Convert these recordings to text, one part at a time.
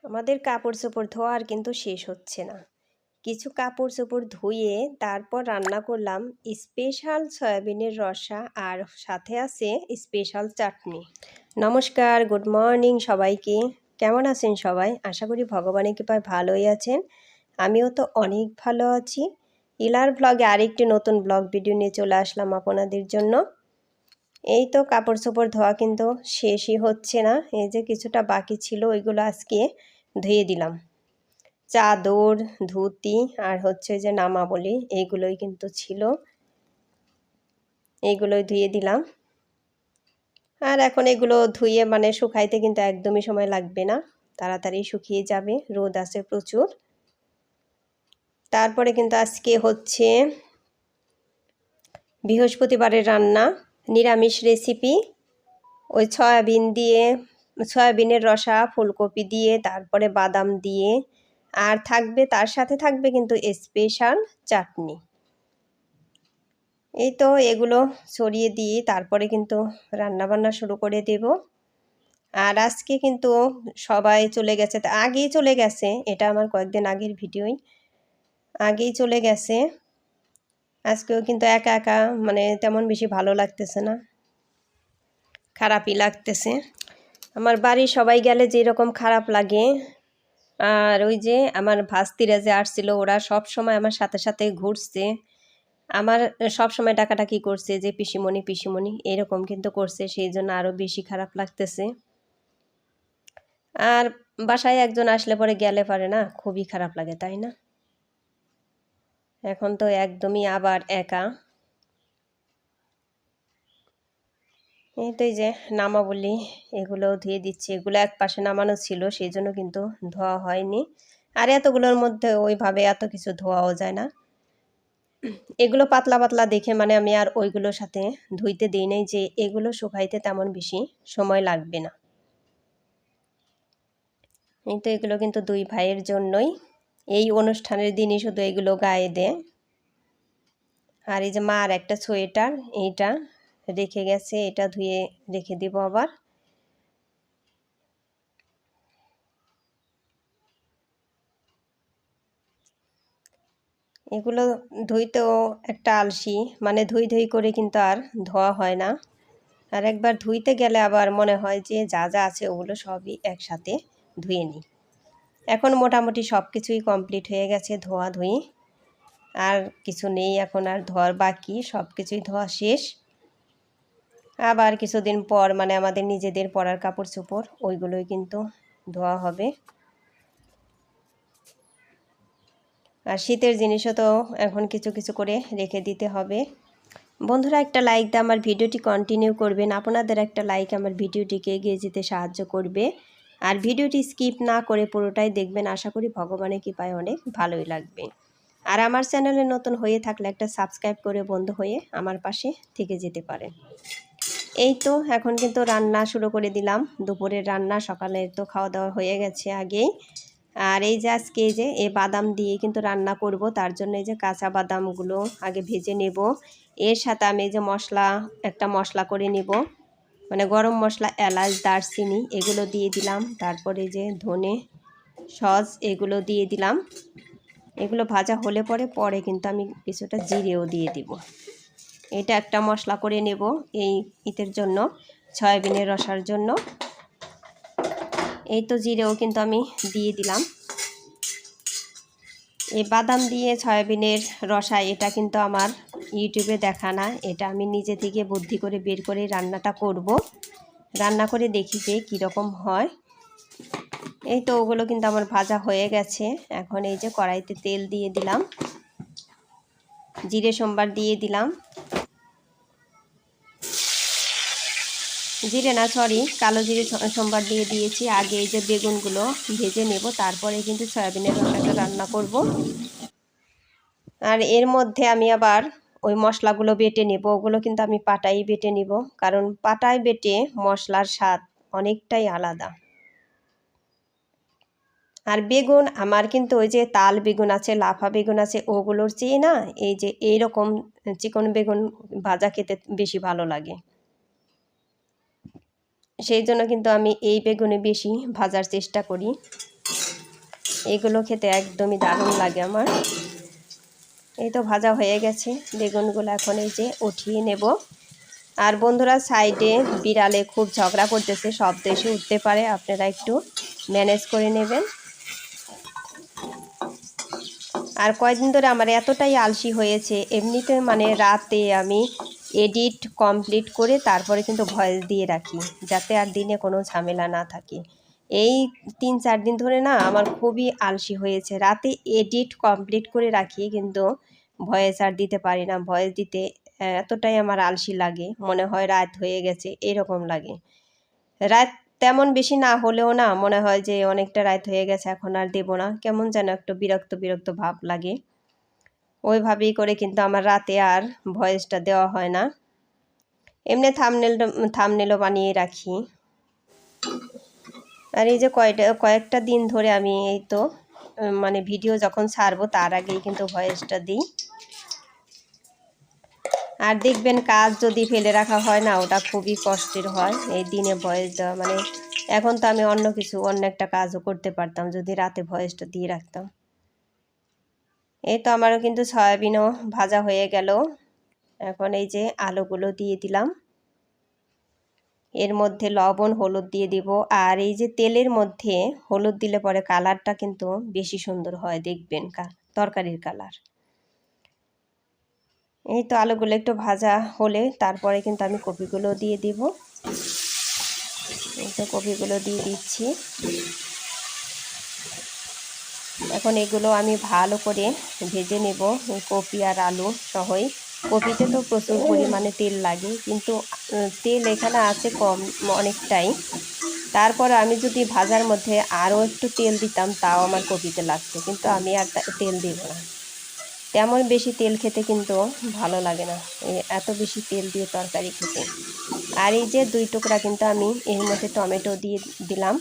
আমাদের কাপড় চোপড় ধোয়ার কিন্তু শেষ হচ্ছে না। কিছু কাপড় চোপড় ধুয়ে তারপর রান্না করলাম স্পেশাল সয়াবিনের রসা, আর সাথে আছে স্পেশাল চাটনি। নমস্কার, গুড মর্নিং সবাইকে। কেমন আছেন সবাই? আশা করি ভগবানের কৃপায় ভালোই আছেন। আমিও তো অনেক ভালো আছি। ইলার ব্লগে আরেকটি নতুন ব্লগ ভিডিও নিয়ে চলে আসলাম আপনাদের জন্য। এই তো কাপড় চোপড় ধোয়া কিন্তু শেষই হচ্ছে না। এই যে কিছুটা বাকি ছিল, ওইগুলো আজকে ধুয়ে দিলাম। চাদর, ধুতি আর হচ্ছে যে নামাবলি, এইগুলোই কিন্তু ছিল, এইগুলোই ধুয়ে দিলাম। আর এখন এগুলো ধুয়ে শুকাইতে কিন্তু একদমই সময় লাগবে না, তাড়াতাড়ি শুকিয়ে যাবে, রোদ আছে প্রচুর। তারপরে কিন্তু আজকে হচ্ছে বৃহস্পতিবারের রান্না, নিরামিষ রেসিপি। ওই সয়াবিনের রসা, ফুলকপি দিয়ে, তারপরে বাদাম দিয়ে, আর থাকবে তার সাথে থাকবে কিন্তু স্পেশাল চাটনি। এই তো এগুলো ছড়িয়ে দিয়ে তারপরে কিন্তু রান্নাবান্না শুরু করে দেব। আর আজকে কিন্তু সবাই চলে গেছে, আগেই চলে গেছে, এটা আমার কয়েকদিন আগের ভিডিওই, আগেই চলে গেছে। আজকেও কিন্তু একা একা তেমন বেশি ভালো লাগতেছে না, খারাপই লাগতেছে। আমার বাড়ির সবাই গেলে যেরকম খারাপ লাগে, আর ওই যে আমার ভাস্তিরা যে আসছিল, ওরা সব সময় আমার সাথে সাথে ঘুরছে, আমার সব সময় ডাকাডাকি করছে যে পিসিমণি পিসিমণি এরকম কিন্তু করছে, সেই জন্য আরও বেশি খারাপ লাগতেছে। আর বাসায় একজন আসলে পরে গেলে পারে না, খুবই খারাপ লাগে, তাই না? এখন তো একদমই আবার একা। এই তো এই যে নামাবলি, এগুলোও ধুয়ে দিচ্ছি। এগুলো এক পাশে নামানো ছিল, সেই জন্য কিন্তু ধোয়া হয়নি। আর এতগুলোর মধ্যে ওইভাবে এত কিছু ধোয়াও যায় না। এগুলো পাতলা পাতলা দেখে আমি আর ওইগুলোর সাথে ধুইতে দিই নাই, যে এগুলো শুকাইতে তেমন বেশি সময় লাগবে না। এই তো এগুলো কিন্তু দুই ভাইয়ের জন্যই, এই অনুষ্ঠানের দিনই শুধু এগুলো গায়ে দেয়। আর এই যে মার একটা সোয়েটার, এইটা রেখে গেছে, এটা ধুয়ে রেখে দিব আবার। এগুলো ধুইতেও একটা আলসি, ধুই ধুই করে কিন্তু আর ধোয়া হয় না। আর একবার ধুইতে গেলে আবার মনে হয় যে যা যা আছে ওগুলো সবই একসাথে ধুয়ে নিই। এখন মোটামুটি সব কিছুই কমপ্লিট হয়ে গেছে, ধোয়া ধুই আর কিছু নেই এখন আর ধোয়ার বাকি, সব কিছুই ধোয়া শেষ। আবার কিছুদিন পর আমাদের নিজেদের পরার কাপড় চোপড়, ওইগুলোই কিন্তু ধোয়া হবে। আর শীতের জিনিসও তো এখন কিছু কিছু করে রেখে দিতে হবে। বন্ধুরা, একটা লাইক দিয়ে আমার ভিডিওটি কন্টিনিউ করবেন। আপনাদের একটা লাইক আমার ভিডিওটিকে এগিয়ে যেতে সাহায্য করবে। আর ভিডিওটি স্কিপ না করে পুরোটাই দেখবেন, আশা করি ভগবানের কৃপায় অনেক ভালোই লাগবে। আর আমার চ্যানেলে নতুন হয়ে থাকলে একটা সাবস্ক্রাইব করে বন্ধু হয়ে আমার পাশে থেকে যেতে পারেন। এই তো এখন কিন্তু রান্না শুরু করে দিলাম, দুপুরের রান্না। সকালে তো খাওয়া দাওয়া হয়ে গেছে আগেই। আর এই যে আজকে এই যে এই বাদাম দিয়ে কিন্তু রান্না করব, তার জন্য এই যে কাঁচা বাদামগুলো আগে ভেজে নেব। এর সাথে আমি এই যে একটা মশলা করে নেব, গরম মশলা, এলাচ, দারচিনি এগুলো দিয়ে দিলাম। তারপরে যে ধনে, সস এগুলো দিয়ে দিলাম। এগুলো ভাজা হলে পরে কিন্তু আমি কিছুটা জিরেও দিয়ে দিব। এটা একটা মশলা করে নেব এই ঈদের জন্য, সয়াবিনের রসার জন্য। এই তো জিরেও কিন্তু আমি দিয়ে দিলাম। এই বাদাম দিয়ে সয়াবিনের রসা, এটা কিন্তু আমার ইউটিউবে দেখা না, এটা আমি নিজে থেকে বুদ্ধি করে বের করে রান্নাটা করব। রান্না করে দেখি যে কীরকম হয়। এই তো ওগুলো কিন্তু আমার ভাজা হয়ে গেছে। এখন এই যে কড়াইতে তেল দিয়ে দিলাম, জিরে সম্বার দিয়ে দিলাম, কালো জিরে সম্বার দিয়ে দিয়েছি। আগে এই যে বেগুনগুলো ভেজে নেব, তারপরে কিন্তু সয়াবিনের রসাটা রান্না করব। আর এর মধ্যে আমি আবার ওই মশলাগুলো বেটে নেব, ওগুলো কিন্তু আমি পাটাই বেটে নিব, কারণ পাটায় বেটে মশলার স্বাদ অনেকটাই আলাদা। আর বেগুন আমার কিন্তু ওই যে তাল বেগুন আছে, লাফা বেগুন আছে, ওগুলোর চেয়ে না এই যে এইরকম চিকন বেগুন ভাজা খেতে বেশি ভালো লাগে। সেই জন্য কিন্তু আমি এই বেগুনে বেশি ভাজার চেষ্টা করি। এগুলো খেতে একদমই দারুণ লাগে আমার। এই তো ভাজা হয়ে গেছে বেগুনগুলো, এখন এই যে উঠিয়ে নেব। আর বন্ধুরা, সাইডে বিড়ালে খুব ঝগড়া করতেছে, শব্দ এসে উঠতে পারে, আপনারা একটু ম্যানেজ করে নেবেন। আর কয়দিন ধরে আমার এতটাই আলসি হয়েছে, এমনিতে মানে রাতে আমি এডিট কমপ্লিট করে তারপরে কিন্তু ভয়েস দিয়ে রাখি, যাতে আর দিনে কোনো ঝামেলা না থাকে। এই 3-4 দিন ধরে না আমার খুবই আলসি হয়েছে, রাতে এডিট কমপ্লিট করে রাখি কিন্তু ভয়েস আর দিতে পারি না। ভয়েস দিতে এতটাই আমার আলসি লাগে, মনে হয় রাত হয়ে গেছে এরকম লাগে। রাত তেমন বেশি না হলেও না মনে হয় যে অনেকটা রাত হয়ে গেছে, এখন আর দেব না, কেমন যেন একটু বিরক্ত বিরক্ত ভাব লাগে। ওইভাবেই করে কিন্তু আমার রাতে আর ভয়েসটা দেওয়া হয় না। এমনি থামনেলও বানিয়ে রাখি। আর এই যে কয়েকটা দিন ধরে আমি এই তো মানে ভিডিও যখন ছাড়বো তার আগেই কিন্তু ভয়েসটা দিই। আর দেখবেন কাজ যদি ফেলে রাখা হয় না, ওটা খুবই কষ্টের হয় এই দিনে ভয়েস দেওয়া। মানে এখন তো আমি অন্য একটা কাজও করতে পারতাম যদি রাতে ভয়েসটা দিয়ে রাখতাম। এই তো আমারও কিন্তু সয়াবিনও ভাজা হয়ে গেল। এখন এই যে আলুগুলো দিয়ে দিলাম, এর মধ্যে লবণ হলুদ দিয়ে দিব। আর এই যে তেলের মধ্যে হলুদ দিলে পরে কালারটা কিন্তু বেশি সুন্দর হয়, দেখবেন তরকারির কালার। এই তো আলুগুলো একটু ভাজা হলে তারপরে কিন্তু আমি কপিগুলো দিয়ে দিব। এই তো কপিগুলো দিয়ে দিচ্ছি। এখন এগুলো আমি ভালো করে ভেজে নেব, কপি আর আলু সহই। কপিতে তো প্রচুর পরিমাণে তেল লাগে, কিন্তু তেল এখানে আছে কম অনেকটাই। তারপর আমি যদি ভাজার মধ্যে আরও একটু তেল দিতাম তাও আমার কপিতে লাগতো, কিন্তু আমি আর তেল দেব না। তেমন বেশি তেল খেতে কিন্তু ভালো লাগে না, এত বেশি তেল দিয়ে তরকারি খেতে। আর এই যে 2 টুকরা কিন্তু আমি এর মধ্যে টমেটো দিয়ে দিলাম।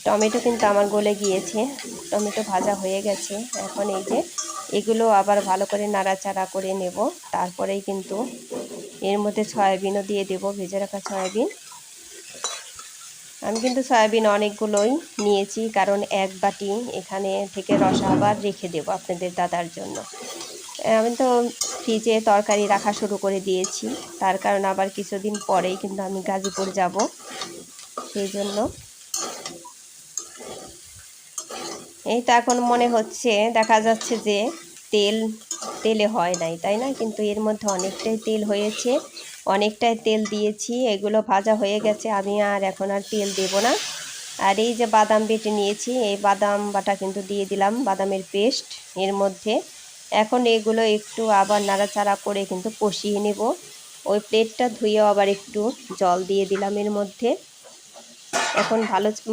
টমেটো কিন্তু আমার গলে গিয়েছে, টমেটো ভাজা হয়ে গেছে। এখন এই যে এগুলো আবার ভালো করে নাড়াচাড়া করে নেব। তারপরেই কিন্তু এর মধ্যে সয়াবিনও দিয়ে দেব, ভেজে রাখা সয়াবিন। আমি কিন্তু সয়াবিন অনেকগুলোই নিয়েছি, কারণ 1 বাটি এখানে থেকে রসা আবার রেখে দেব আপনাদের দাদার জন্য। আমি তো ফ্রিজে তরকারি রাখা শুরু করে দিয়েছি, তার কারণ আবার কিছুদিন পরেই কিন্তু আমি গাজীপুর যাব, সেই জন্য। এই তো এখন মনে হচ্ছে, দেখা যাচ্ছে যে তেলে হয় নাই, তাই না? কিন্তু এর মধ্যে অনেকটাই তেল হয়েছে, অনেকটাই তেল দিয়েছি। এগুলো ভাজা হয়ে গেছে, আমি আর এখন আর তেল দেব না। আর এই যে বাদাম বেটে নিয়েছি, এই বাদাম বাটা কিন্তু দিয়ে দিলাম, বাদামের পেস্ট এর মধ্যে। এখন এগুলো একটু আবার নাড়াচাড়া করে কিন্তু কষিয়ে নেব। ওই প্লেটটা ধুয়ে আবার একটু জল দিয়ে দিলাম এর মধ্যে। এখন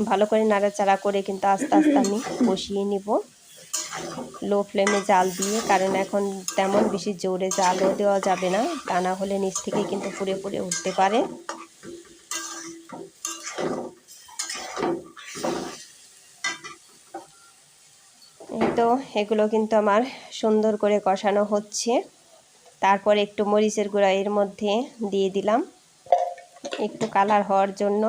ভালো করে নাড়াচাড়া করে কিন্তু আস্তে আস্তে আমি কষিয়ে নিব লো ফ্লেমে জাল দিয়ে, কারণ এখন তেমন বেশি জোরে জালও দেওয়া যাবে না, তা না হলে নিচ থেকে কিন্তু পুড়ে পুড়ে উঠতে পারে। এই তো এগুলো কিন্তু আমার সুন্দর করে কষানো হচ্ছে। তারপরে একটু মরিচের গুঁড়া এর মধ্যে দিয়ে দিলাম একটু কালার হওয়ার জন্য।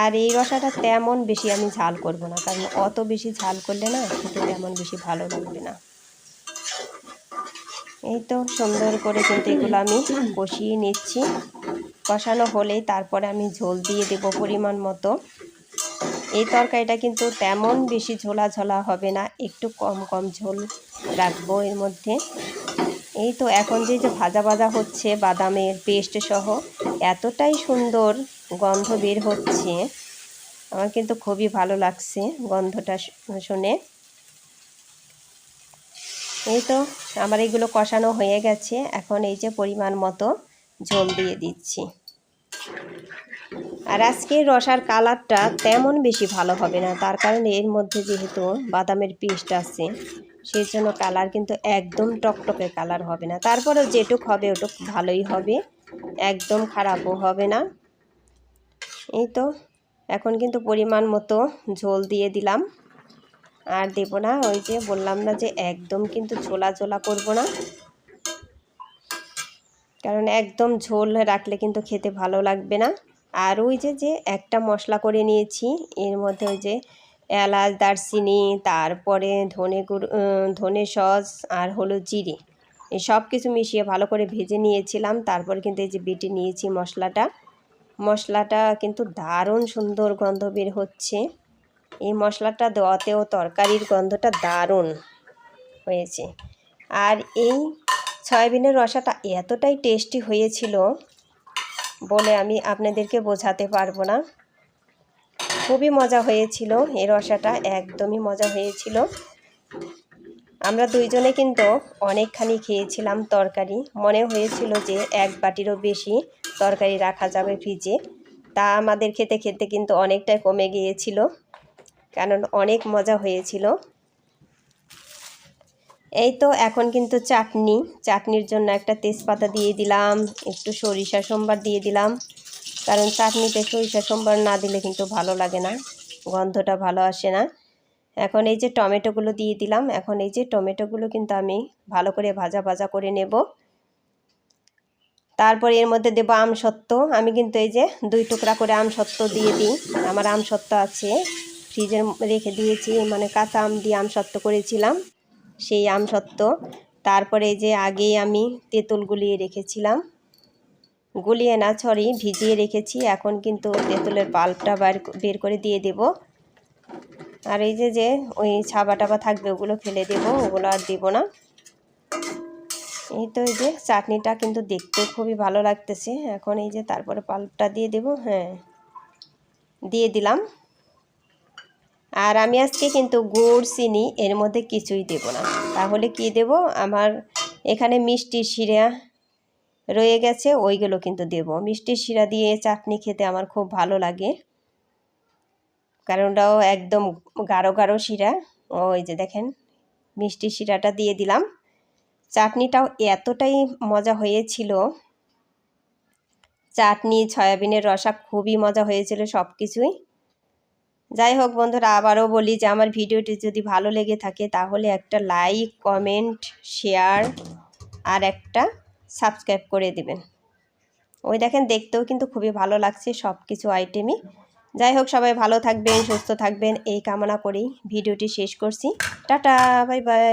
আর এই রসাটা তেমন বেশি আমি ঝাল করব না, কারণ অত বেশি ঝাল করলে না খেতে তেমন বেশি ভালো লাগবে না। এই তো সুন্দর করে কিন্তু এগুলো আমি কষিয়ে নিচ্ছি। কষানো হলেই তারপরে আমি ঝোল দিয়ে দেব পরিমাণ মতো। এই তরকারিটা কিন্তু তেমন বেশি ঝোলা ঝোলা হবে না, একটু কম কম ঝোল রাখবো এর মধ্যে। এই তো এখন যে ভাজা ভাজা হচ্ছে বাদামের পেস্ট সহ, এতটাই সুন্দর গন্ধ বের হচ্ছে, আমার কিন্তু খুবই ভালো লাগছে গন্ধটা শুনে। এই তো আমার এগুলো কষানো হয়ে গেছে, এখন এই যে পরিমাণ মতো ঝোল দিয়ে দিচ্ছি। আর আজকের রসার কালারটা তেমন বেশি ভালো হবে না, তার কারণ এর মধ্যে যেহেতু বাদামের পেস্ট আছে, সেই জন্য কালার কিন্তু একদম টকটকে কালার হবে না। তারপরেও যেটুক হবে ওটুক ভালোই হবে, একদম খারাপও হবে না। এই তো এখন কিন্তু পরিমাণ মতো ঝোল দিয়ে দিলাম, আর দেব না, ওই যে বললাম না যে একদম কিন্তু ঝোলা ঝোলা করব না, কারণ একদম ঝোল রাখলে কিন্তু খেতে ভালো লাগবে না। আর ওই যে একটা মশলা করে নিয়েছি, এর মধ্যে ওই যে এলাচ, দারচিনি, তারপরে ধনে সস আর হলো জিরে, এই সব কিছু মিশিয়ে ভালো করে ভেজে নিয়েছিলাম। তারপর কিন্তু এই যে বেটে নিয়েছি মশলাটা কিন্তু দারুণ সুন্দর গন্ধ বের হচ্ছে। এই মশলাটা দেওয়াতেও তরকারির গন্ধটা দারুণ হয়েছে। আর এই সয়াবিনের রসাটা এতটাই টেস্টি হয়েছিল বলে আমি আপনাদেরকে বোঝাতে পারবো না। খুবই মজা হয়েছিল, এই রসাটা একদমই মজা হয়েছিল। আমরা দুইজনে কিন্তু অনেকখানি খেয়েছিলাম তরকারি। মনে হয়েছিল যে এক বাটিরও বেশি তরকারি রাখা যাবে ফ্রিজে। তা আমাদের খেতে খেতে কিন্তু অনেকটাই কমে গিয়েছিল, কারণ অনেক মজা হয়েছিল। এই তো এখন কিন্তু চাটনির জন্য একটা তেজপাতা দিয়ে দিলাম, একটু সরিষা সম্বার দিয়ে দিলাম, কারণ চাটনিতে সরিষা সম্বার না দিলে কিন্তু ভালো লাগে না, গন্ধটা ভালো আসে না। এখন এই যে টমেটোগুলো দিয়ে দিলাম। এখন এই যে টমেটোগুলো কিন্তু আমি ভালো করে ভাজা করে নেব। তারপর এর মধ্যে দেব আমসত্ত্ব। আমি কিন্তু এই যে 2 টুকরা করে আমসত্ত্ব দিয়ে দিই। আমার আমসত্ত্ব আছে, ফ্রিজে রেখে দিয়েছি, মানে কাঁচা আম দিয়ে আমসত্ত্ব করেছিলাম, সেই আমসত্ত্ব। তারপরে এই যে আগেই আমি তেঁতুল গুলিয়ে রেখেছিলাম, ভিজিয়ে রেখেছি। এখন কিন্তু তেঁতুলের পাল্পটা বের করে দিয়ে দেব। আর এই যে ওই ছাবা টাবা থাকবে ওগুলো ফেলে দেব, ওগুলো আর দেব না। এই তো এই যে চাটনিটা কিন্তু দেখতে খুবই ভালো লাগতেছে। এখন এই যে তারপরে পাল্পটা দিয়ে দেব। হ্যাঁ, দিয়ে দিলাম। আর আমি আজকে কিন্তু গুড়, চিনি এর মধ্যে কিছুই দেব না। তাহলে কি দেব, আমার এখানে মিষ্টি শিরা রয়ে গেছে, ওইগুলো কিন্তু দেব। মিষ্টি শিরা দিয়ে চাটনি খেতে আমার খুব ভালো লাগে, কারণ ওটাও একদম গাঢ় শিরা। ওই যে দেখেন, মিষ্টি শিরাটা দিয়ে দিলাম। চাটনিটাও এতটাই মজা হয়েছিল, চাটনি, সয়াবিনের রসা খুবই মজা হয়েছিল সব কিছুই। যাই হোক বন্ধুরা, আবারও বলি যে আমার ভিডিওটি যদি ভালো লেগে থাকে তাহলে একটা লাইক, কমেন্ট, শেয়ার আর একটা সাবস্ক্রাইব করে দেবেন। ওই দেখেন, দেখতেও কিন্তু খুবই ভালো লাগছে সব কিছু আইটেমই। যাই হোক, সবাই ভালো থাকবেন, সুস্থ থাকবেন এই কামনা করেই ভিডিওটি শেষ করছি। Tata, bye bye.